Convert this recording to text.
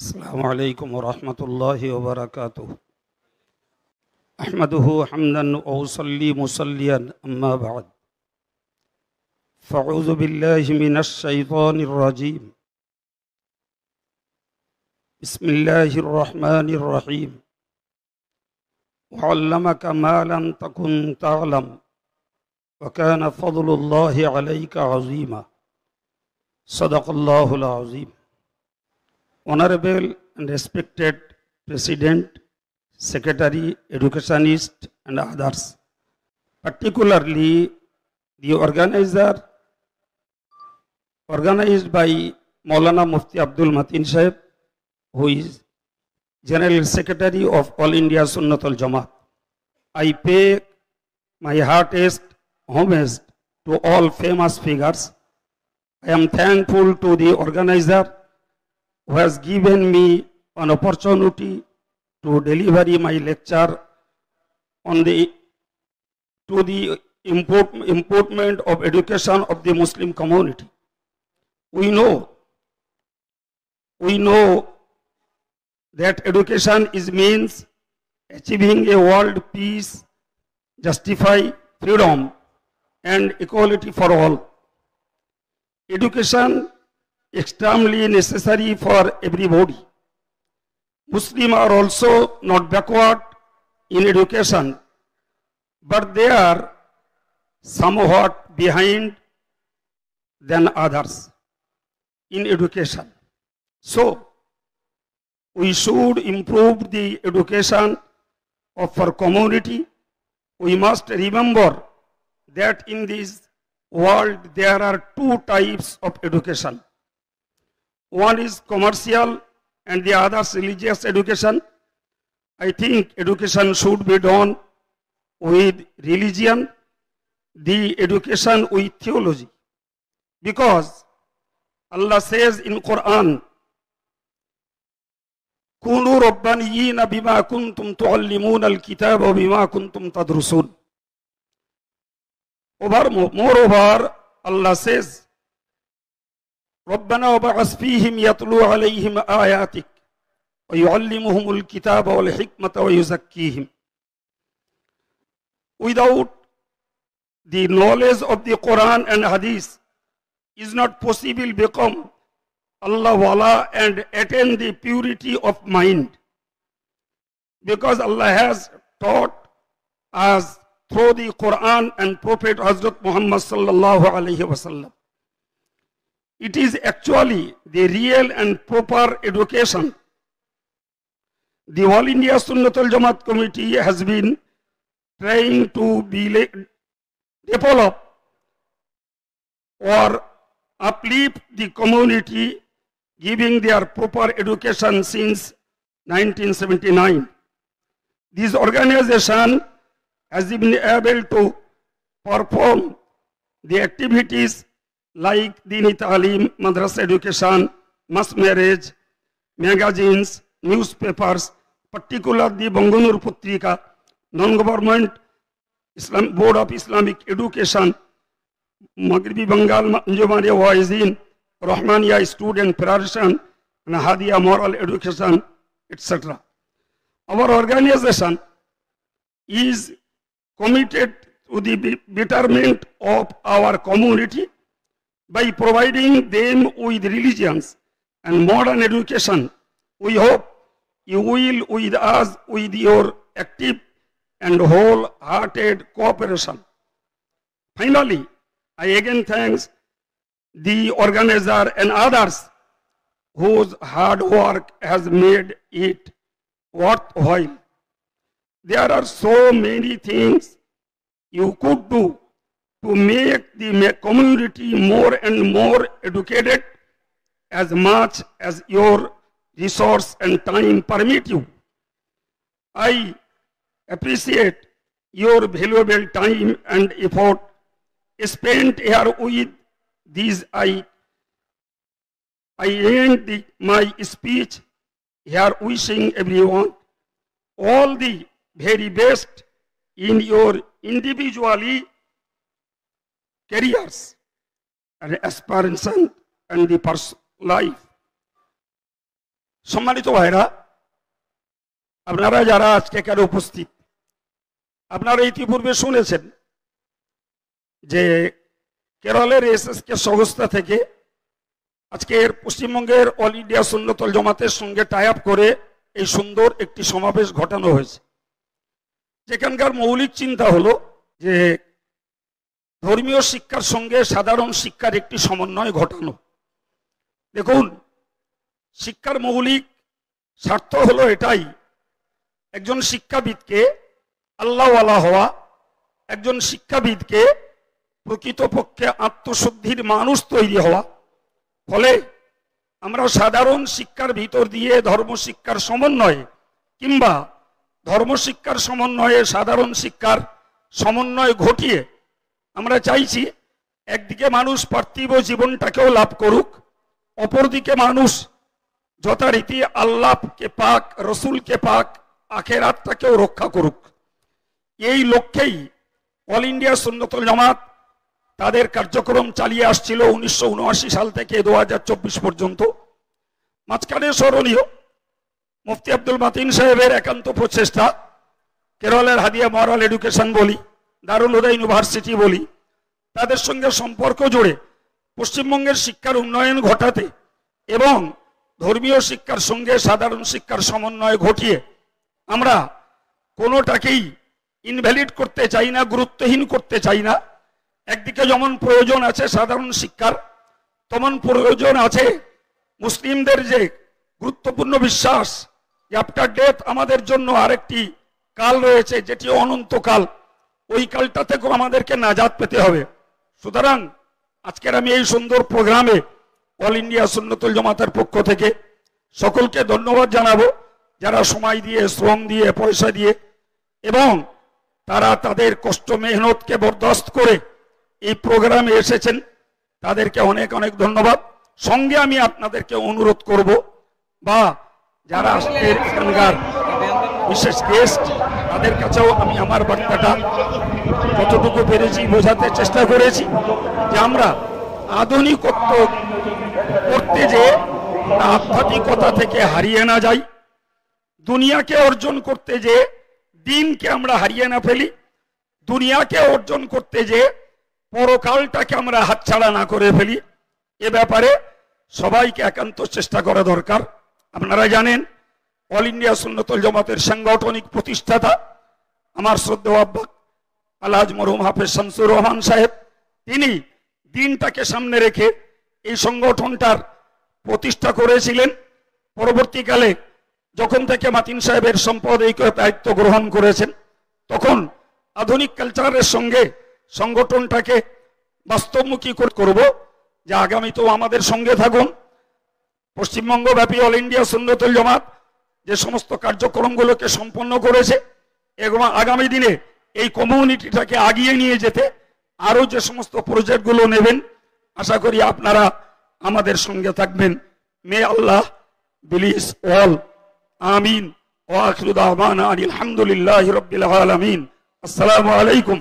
السلام عليكم ورحمة الله وبركاته. أحمده حمدا وأصلي مصليا أما بعد. فأعوذ بالله من الشيطان الرجيم. بسم الله الرحمن الرحيم. وعلمك ما لم تكن تعلم وكان فضل الله عليك عظيما. صدق الله العظيم. Honorable and respected President, Secretary, Educationist and others, particularly the organized by Maulana Mufti Abdul Mateen Sahib, who is General Secretary of All India Sunnatul Jamaat. I pay my heartiest homage to all famous figures. I am thankful to the organizer who has given me an opportunity to deliver my lecture on the importance of education of the Muslim community. We know that education means achieving a world peace, justify freedom and equality for all. Education extremely necessary for everybody. Muslims are also not backward in education, but they are somewhat behind than others in education. So, we should improve the education of our community. We must remember that in this world there are two types of education. One is commercial and the other is religious education. I think education should be done with religion, the education with theology. Because Allah says in Quran, Kunu Rabbaniyina bima kuntum tuallimuna al-kitab wa bima kuntum tadrusun. Moreover, Allah says, ربنا وبعث فيهم يتلو عليهم آياتك ويعلمهم الكتاب والحكمة ويزكيهم. Without the knowledge of the Quran and Hadith, is not possible become Allah Wala and attain the purity of mind. Because Allah has taught us through the Quran and Prophet Hazrat Muhammad sallallahu alaihi wasallam. It is actually the real and proper education. The All India Sunnatul Jamaat Committee has been trying to develop or uplift the community, giving their proper education since 1979. This organization has been able to perform the activities like Dini Ta'aleem, Madrasa education, mass marriage, magazines, newspapers, particularly the Banganur Putrika, non-government Board of Islamic Education, Maghribi Bengal Anjumania Waizin, Rahmania Student Federation, and Hadia Moral Education, etc. Our organization is committed to the betterment of our community by providing them with religions and modern education. We hope you will with us with your active and wholehearted cooperation. Finally, I again thank the organizer and others whose hard work has made it worthwhile. There are so many things you could do to make the community more and more educated as much as your resource and time permit you. I appreciate your valuable time and effort spent here with these. I end my speech here wishing everyone all the very best in your individually careers and aspiration and the personal life. সম্মানিত ভাইরা, আপনারা যারা আজকে এখানে উপস্থিত, আপনারা ইতিপূর্বে শুনেছেন যে কেরলের এসএসকে সংস্থা থেকে আজকের পশ্চিমবঙ্গের অল ইন্ডিয়া সুন্নাত ওয়াল জামাতের সঙ্গে টাই আপ করে এই সুন্দর একটি সমাবেশ ঘটানো হয়েছে, যেখানকার মৌলিক চিন্তা হলো যে ধর্মীয় শিক্ষার সঙ্গে সাধারণ শিক্ষার একটি সমন্বয় ঘটানো। দেখুন, শিক্ষার মৌলিক স্বার্থ হলো এটাই, একজন শিক্ষাবিদকে আল্লাহওয়ালা হওয়া, একজন শিক্ষাবিদকে প্রকৃতপক্ষে আত্মশুদ্ধির মানুষ তৈরি হওয়া। ফলে আমরা সাধারণ শিক্ষার ভিতর দিয়ে ধর্মশিক্ষার সমন্বয়ে কিংবা ধর্মশিক্ষার সমন্বয়ে সাধারণ শিক্ষার সমন্বয় ঘটিয়ে আমরা চাইছি একদিকে মানুষ পার্থিব জীবনটাকেও লাভ করুক, অপরদিকে মানুষ যথারীতি আল্লাহকে পাক, রসুলকে পাক, আখেরাতটাকেও রক্ষা করুক। এই লক্ষ্যেই অল ইন্ডিয়া সুন্নাত ওয়াল জামাত তাদের কার্যক্রম চালিয়ে আসছিল 1979 সাল থেকে 2024 পর্যন্ত। মাঝখানে স্মরণীয় মুফতি আব্দুল মাতিন সাহেবের একান্ত প্রচেষ্টা, কেরলের হাদিয়া মরাল এডুকেশন বলি, দারুল হুদা ইউনিভার্সিটি বলি, তাদের সঙ্গে সম্পর্ক জুড়ে পশ্চিমবঙ্গের শিক্ষার উন্নয়ন ঘটাতে এবং ধর্মীয় শিক্ষার সঙ্গে সাধারণ শিক্ষার সমন্বয় ঘটিয়ে আমরা কোনোটাকেই ইনভ্যালিড করতে চাই না, গুরুত্বহীন করতে চাই না। একদিকে যেমন প্রয়োজন আছে সাধারণ শিক্ষার, তেমন প্রয়োজন আছে মুসলিমদের যে গুরুত্বপূর্ণ বিশ্বাস যে আফটার ডেথ আমাদের জন্য আরেকটি কাল রয়েছে, যেটি অনন্তকাল। ওই কালটা থেকেও আমাদেরকে নাজাত পেতে হবে। সুতরাং আজকের আমি এই সুন্দর প্রোগ্রামে অল ইন্ডিয়া সুন্নাত ওয়াল জামাতের পক্ষ থেকে সকলকে ধন্যবাদ জানাবো, যারা সময় দিয়ে, শ্রম দিয়ে, পয়সা দিয়ে এবং তারা তাদের কষ্ট মেহনতকে বরদাস্ত করে এই প্রোগ্রামে এসেছেন, তাদেরকে অনেক অনেক ধন্যবাদ। সঙ্গে আমি আপনাদেরকে অনুরোধ করব, বা যারা আজকের এখানকার বিশেষ গেস্ট, তাদের কাছেও আমি আমার বার্তাটা যতটুকু পেরেছি বোঝাতে চেষ্টা করেছি যে আমরা আধুনিকত্ব করতে যে আধ্যাত্মিকতা থেকে হারিয়ে না যাই, দুনিয়াকে অর্জন করতে যে দিনকে আমরা হারিয়ে না ফেলি, দুনিয়াকে অর্জন করতে যে পরকালটাকে আমরা হাতছাড়া না করে ফেলি। এ ব্যাপারে সবাইকে একান্ত চেষ্টা করা দরকার। আপনারা জানেন অল ইন্ডিয়া সুন্নাত ওয়াল জামাতের সাংগঠনিক প্রতিষ্ঠাতা আমার শ্রদ্ধেয় আব্বা আলহাজ মরহুম হাফেজ শামসুর রহমান সাহেব, তিনি দিনটাকে সামনে রেখে এই সংগঠনটার প্রতিষ্ঠা করেছিলেন। পরবর্তীকালে যখন থেকে মাতিন সাহেবের সম্পাদকীয় দায়িত্ব গ্রহণ করেছেন, তখন আধুনিক কালচারের সঙ্গে সংগঠনটাকে বাস্তবমুখী করব, যে আগামীতেও আমাদের সঙ্গে থাকুন। পশ্চিমবঙ্গব্যাপী অল ইন্ডিয়া সুন্নাত ওয়াল জামাত যে সমস্ত কার্যক্রমগুলোকে সম্পন্ন করেছে, এবং আগামী দিনে এই কমিউনিটিটাকে আগিয়ে নিয়ে যেতে আরো যে সমস্ত প্রজেক্টগুলো নেবেন, আশা করি আপনারা আমাদের সঙ্গে থাকবেন। মে আল্লাহ বিলিস অল, আমিন। ওয়া আখিরু দাওয়ানা আলহামদুলিল্লাহি রাব্বিল আলামিন। আসসালামু আলাইকুম।